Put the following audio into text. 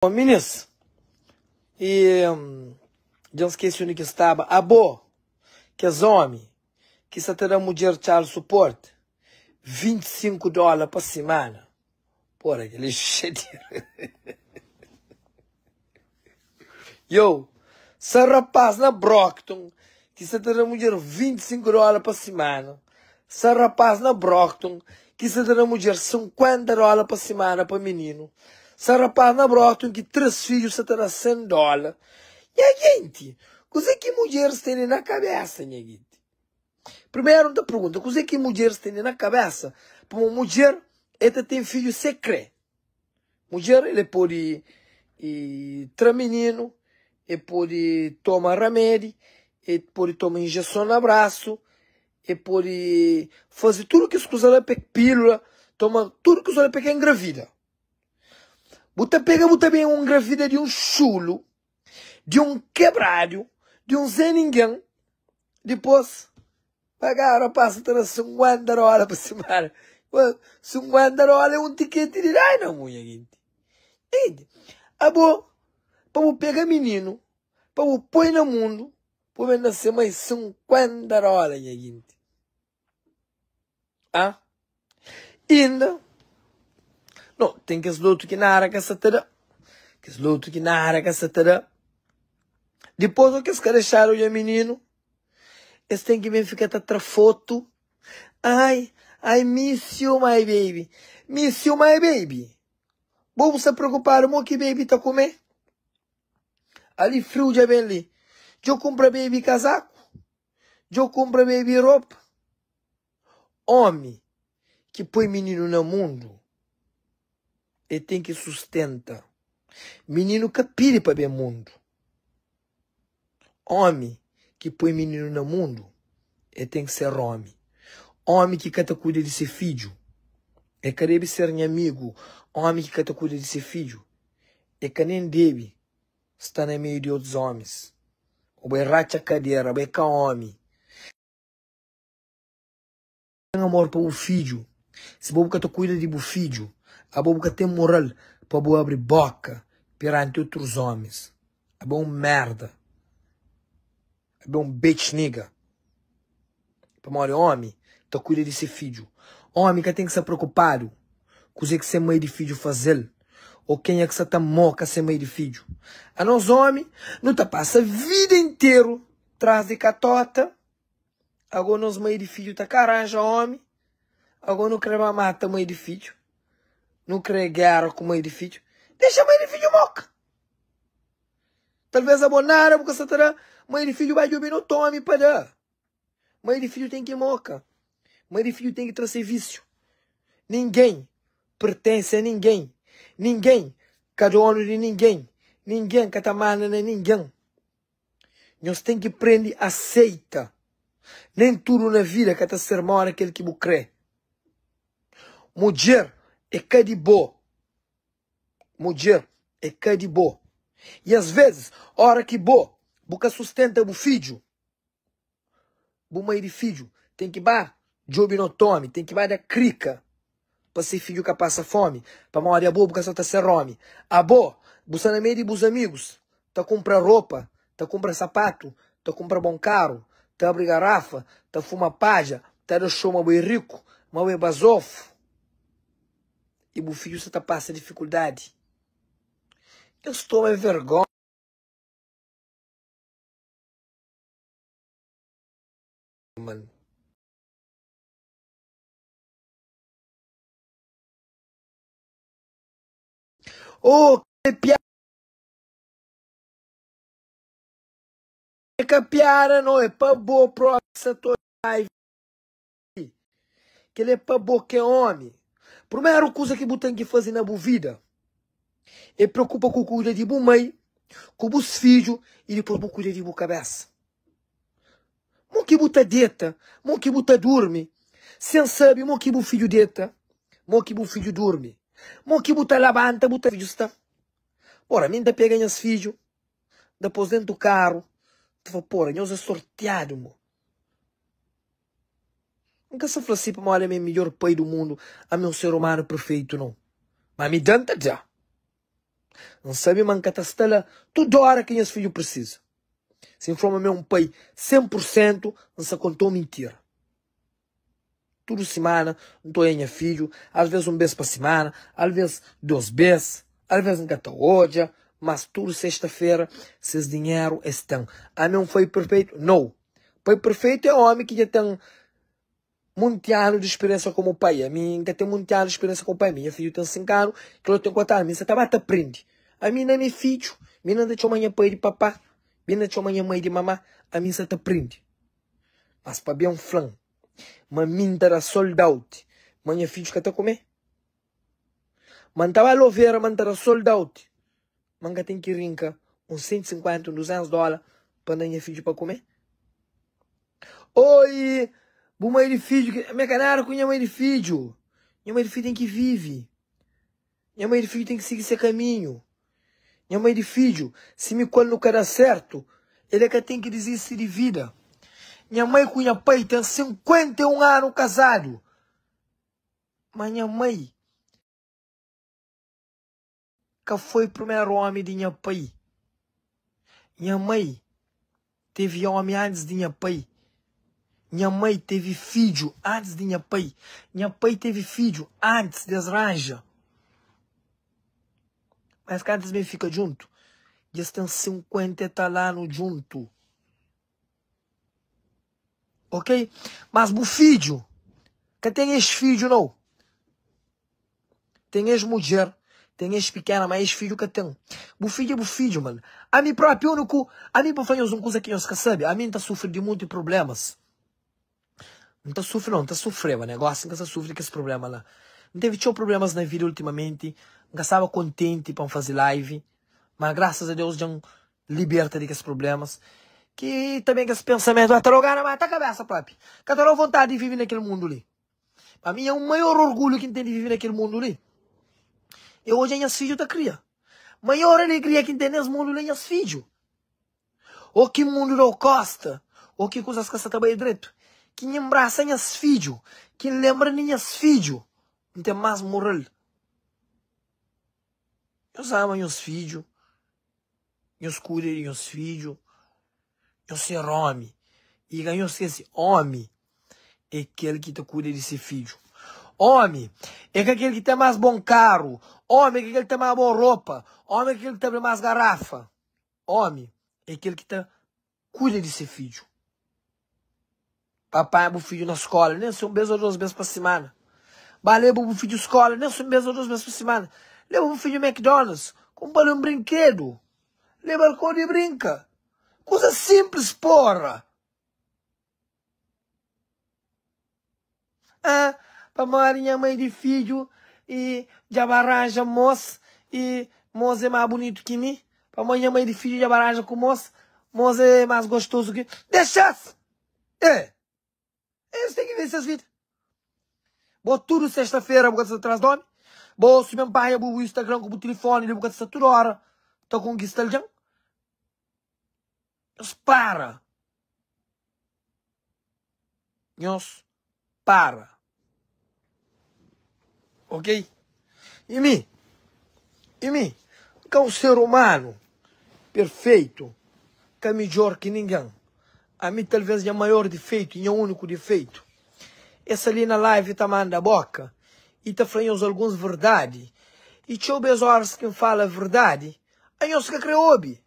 Bom, meninas, já esqueci onde que estava. A boa, que é homem, que só terá mulher child support, $25 por semana. Porra, aquele cheio. Yo, se rapaz na Brockton, que só terá mulher $25 por semana. Se rapaz na Brockton, que só terá mulher $50 por semana para menino. Se rapaz na Brockton, que 3 filhos só terá $100. E a gente, coisa que mulheres têm na cabeça, minha gente? Primeiro, te pergunta, coisa que mulheres têm na cabeça? Para uma mulher, ela tem filho secreto. Mulher, ele pode ter menino, ele pode tomar remédio, ele pode tomar injeção no braço, ele pode fazer tudo que se usa para pílula, toma tudo que se usa para engravida. Você bem uma engravida de um chulo, de um quebrado, de um Zé Ninguém, depois pagar a passa ter $50 por semana. $50 é um ticket de ai não, mulher, gente. Entende? Ah, bom, para eu pegar menino, para eu pôr no mundo, para eu nascer mais $50, minha gente. Ah? Ainda, não, tem que esloto que na área que essa terá. Que esloto que na área que essa terá. Depois o que os caras acharam o menino, eles têm que vir ficar atrás foto. I miss you, my baby. Miss you, my baby. Vamos se preocupar, o que baby tá comendo? Ali frio já vem ali. Eu compro baby casaco. Eu compro baby roupa. Homem que põe menino no mundo, ele tem que sustentar. Menino que pire para ver mundo. Homem que põe menino no mundo, ele tem que ser homem. Homem que cata cuida de seu filho, é que deve ser meu amigo. Homem que cata cuida de seu filho, é que nem deve estar no meio de outros homens. O boi racha a cadeira, o boi cá homem. Tem amor para o filho. Se o cata cuida de o filho, a boca tem moral para abrir boca perante outros homens. É bom merda. É bom bitch nigga. Para morrer homem, tá cuida de seu filho. Homem que tem que ser preocupado com o que ser mãe de filho fazer. Ou quem é que está moca ser mãe de filho. A nós homem, não tá passa a vida inteira atrás de catota. Agora nós mãe de filho tá caranja homem. Agora não quer mata mãe de filho. Não quer guerra com mãe de filho. Deixa a mãe de filho moca. Talvez a bonara, porque você terá mãe de filho vai dormir no tome para dar. Mãe de filho tem que moca. Mãe de filho tem que trazer vício. Ninguém pertence a ninguém. Ninguém cada dono de ninguém. Ninguém cada mana de ninguém. Nós tem que aprender a aceita. Nem tudo na vida que está ser maior aquele que você crê. Mulher é que de boa. Mulher é que de boa. E às vezes, hora que boa, você sustenta o filho. O mãe de filho tem que bar job no tome, tem que bar da crica. Para ser filho que passa fome. Para uma hora boa, porque só tá ser homem. A boa, você na meio de bons amigos. Tá compra roupa, tá compra sapato, tá compra bom carro, tá abre garrafa, tá fuma paja, tá do show uma boi rico, uma boi basofo. E o filho só tá passa dificuldade. Eu estou é vergonha. Mano. Oh, que piada. Que piada não é para boa pro setor live. Que ele é para boa que é homem. Primeira coisa que você tem que fazer na vida é preocupar com o cuida de boa mãe, com os filhos e depois você cuida de boa cabeça. Mo que você deita, mo que você dorme. Sem saber, mo que o filho deita, mo que o filho dorme. Mo que você levanta, você filho está. Ora, mim tá pegando os filhos, depois dentro do carro, tu fala, porra, nós é sorteado, mo. Nunca se fala assim para olha, meu melhor pai do mundo, a meu ser humano perfeito, não. Mas me danta já. Não sabe manca tá estela toda hora que esse filho precisa. Se informa um pai 100%, não se contou mentira. Toda semana, não estou em filho, às vezes um vez para semana, às vezes 2 vezes, às vezes não hoje, mas tudo sexta-feira, esses dinheiro estão. A mim foi perfeito? Não. Pai perfeito é homem que já tem muito ano de experiência como pai. A mim já tem muito ano de experiência como pai. Minha filha tem 5 anos, que eu tenho 4 anos. Você também aprende. A mim não é meu filho. A mim não deixa amanhã pai de papá. A mim não deixa amanhã mãe de mamá. A mim você aprende. Mas para bem um flan. Mas mim era soldado. Minha filha que está comer. Mas estava a louveira, mas era soldado. Manga tem que rincar uns 150, $200 para minha filha para comer. Oi, boa mãe de filho, minha canara com minha mãe de filho. Minha mãe de filho tem que viver. Minha mãe de filho tem que seguir seu caminho. Minha mãe de filho, se me colhe no cara certo, ele é que tem que desistir de vida. Minha mãe com minha pai tem 51 anos casado. Mas minha mãe que foi o primeiro homem de minha pai. Minha mãe teve homem antes de minha pai. Minha mãe teve filho antes de minha pai. Minha pai teve filho antes das ranjas. Mas que antes bem fica junto. Já estão 50 anos junto. Ok? Mas o filho, que tem ex-filho não. Tem ex-mulher. Tem ex-pequena, mas ex-filho que tem. O filho é o filho, mano. A mim próprio, único. A mim para fazer uma coisa que eu sabe. A mim está sofrendo de muitos problemas. Não está sofrendo, não. Está sofrendo, negócio. Não está sofrendo com esse problema lá. Não teve problemas na vida ultimamente. Não estava contente para fazer live. Mas graças a Deus já liberta desses problemas. Que também que esse pensamento vai trocar na cabeça própria. Que eu vontade de viver naquele mundo ali. Para mim é o maior orgulho que tem de viver naquele mundo ali. Eu hoje ainda filho da cria. Maior alegria que tem nesse mundo ali é filho. Ou que mundo não costa. Ou que coisas que você trabalha direito. Que me abraça as filho. Que lembra minhas filho. Não tem mais moral. Eu amo meus filhos. Eu cuido de meus filhos. Eu ser homem. E ganhou esse homem. É aquele que te cuida de seu filho. Homem é aquele que tem mais bom carro. Homem é aquele que tem mais boa roupa. Homem é aquele que tem mais garrafa. Homem é aquele que cuida de seu filho. Papai é o filho na escola. Nem são 1 vez ou 2 vezes por semana. Leva o filho na escola. Nem são 1 vez ou 2 vezes por semana. Leva o filho ao McDonald's. Compra um brinquedo. Leva alcohol e brinca. Coisa simples, porra. Ah, para minha mãe de filho e já arranja moça e moça é mais bonito que mim. Para minha mãe de filho já arranja com moça é mais gostoso que... Deixa-se! Eles têm que ver essas vidas. Vou tudo sexta-feira, vou atrás de homem. Vou se meu pai o Instagram com o telefone, ele vou toda hora. Estou com o Guistalhão. Nós para. Nós para. Ok? E mim, que é um ser humano perfeito, que é melhor que ninguém. A mim talvez é o maior defeito, e é o único defeito. Essa ali na live tá mandando a boca, e tá falando algumas verdade. E tinha horas quem fala a verdade, aí eu se que crê ouve.